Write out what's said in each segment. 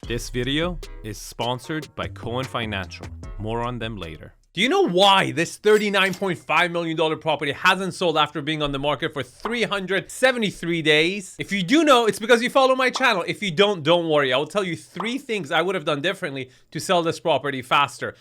This video is sponsored by Cohen Financial. More on them later. Do you know why this $39.5 million property hasn't sold after being on the market for 373 days? If you do know, it's because you follow my channel. If you don't worry. I will tell you 3 things I would have done differently to sell this property faster.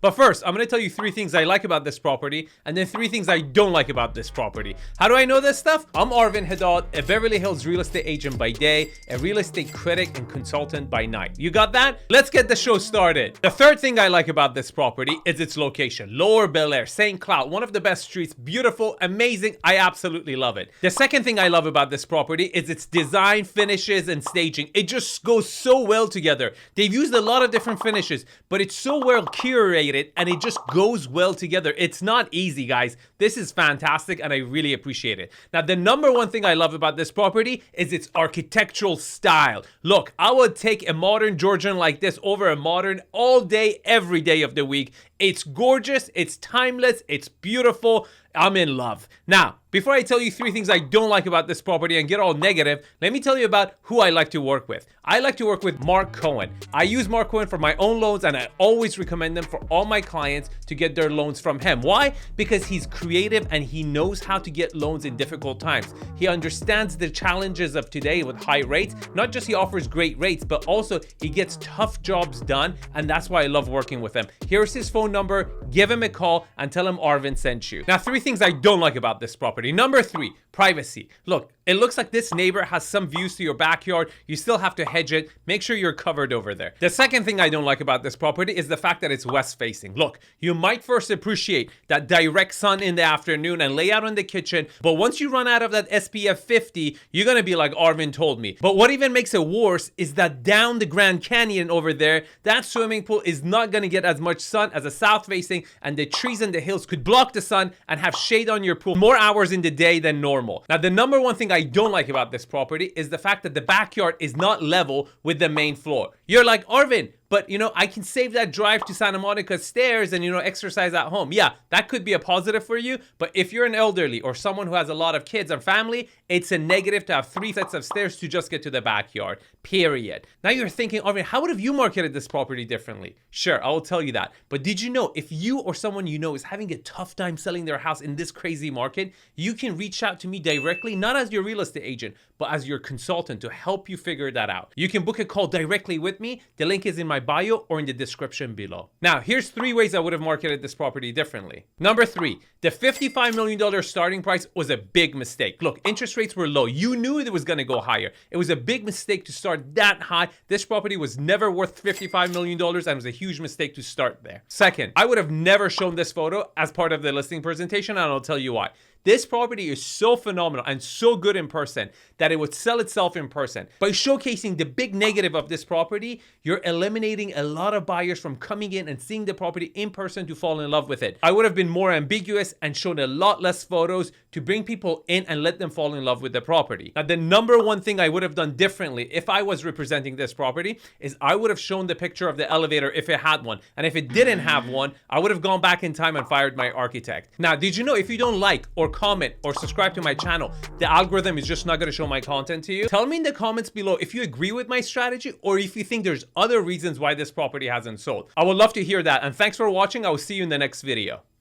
But first, I'm going to tell you 3 things I like about this property and then 3 things I don't like about this property. How do I know this stuff? I'm Arvind Hadad, a Beverly Hills real estate agent by day, a real estate critic and consultant by night. You got that? Let's get the show started. The third thing I like about this property is its location. Lower Bel Air, St. Cloud, one of the best streets, beautiful, amazing. I absolutely love it. The second thing I love about this property is its design, finishes, and staging. It just goes so well together. They've used a lot of different finishes, but it's so well curated and it just goes well together. It's not easy, guys. This is fantastic and I really appreciate it. Now, the number one thing I love about this property is its architectural style. Look, I would take a modern Georgian like this over a modern all day, every day of the week. It's gorgeous, it's timeless, it's beautiful. I'm in love. Now, before I tell you 3 things I don't like about this property and get all negative, let me tell you about who I like to work with. I like to work with Mark Cohen. I use Mark Cohen for my own loans and I always recommend them for all my clients to get their loans from him. Why? Because he's creative and he knows how to get loans in difficult times. He understands the challenges of today with high rates. Not just he offers great rates, but also he gets tough jobs done, and that's why I love working with him. Here's his phone number. Give him a call and tell him Arvind sent you. Now, 3 things I don't like about this property. Number 3, privacy. Look, it looks like this neighbor has some views to your backyard. You still have to hedge it. Make sure you're covered over there. The second thing I don't like about this property is the fact that it's west facing. Look, you might first appreciate that direct sun in the afternoon and lay out in the kitchen, but once you run out of that SPF 50, you're gonna be like Arvind told me. But what even makes it worse is that down the Grand Canyon over there, that swimming pool is not gonna get as much sun as a south facing, and the trees and the hills could block the sun and have shade on your pool more hours in the day than normal. Now, the number one thing I don't like about this property is the fact that the backyard is not level with the main floor. You're like, Arvind, but I can save that drive to Santa Monica stairs and exercise at home. Yeah, that could be a positive for you, but if you're an elderly or someone who has a lot of kids and family, it's a negative to have 3 sets of stairs to just get to the backyard, period. Now you're thinking, Arvind, how would have you marketed this property differently? Sure, I will tell you that. But did you know if you or someone you know is having a tough time selling their house in this crazy market, you can reach out to me directly, not as your real estate agent, but as your consultant to help you figure that out. You can book a call directly with me. The link is in my bio or in the description below. Now, here's 3 ways I would have marketed this property differently. Number 3, the $55 million starting price was a big mistake. Look, interest rates were low. You knew it was going to go higher. It was a big mistake to start that high. This property was never worth $55 million and it was a huge mistake to start there. Second, I would have never shown this photo as part of the listing presentation, and I'll tell you why. This property is so phenomenal and so good in person that it would sell itself in person. By showcasing the big negative of this property, you're eliminating a lot of buyers from coming in and seeing the property in person to fall in love with it. I would have been more ambiguous and shown a lot less photos to bring people in and let them fall in love with the property. Now, the number one thing I would have done differently if I was representing this property is I would have shown the picture of the elevator if it had one. And if it didn't have one, I would have gone back in time and fired my architect. Now, did you know if you don't like or comment or subscribe to my channel, the algorithm is just not going to show my content to you? Tell me in the comments below if you agree with my strategy or if you think there's other reasons why this property hasn't sold. I would love to hear that, and thanks for watching. I will see you in the next video.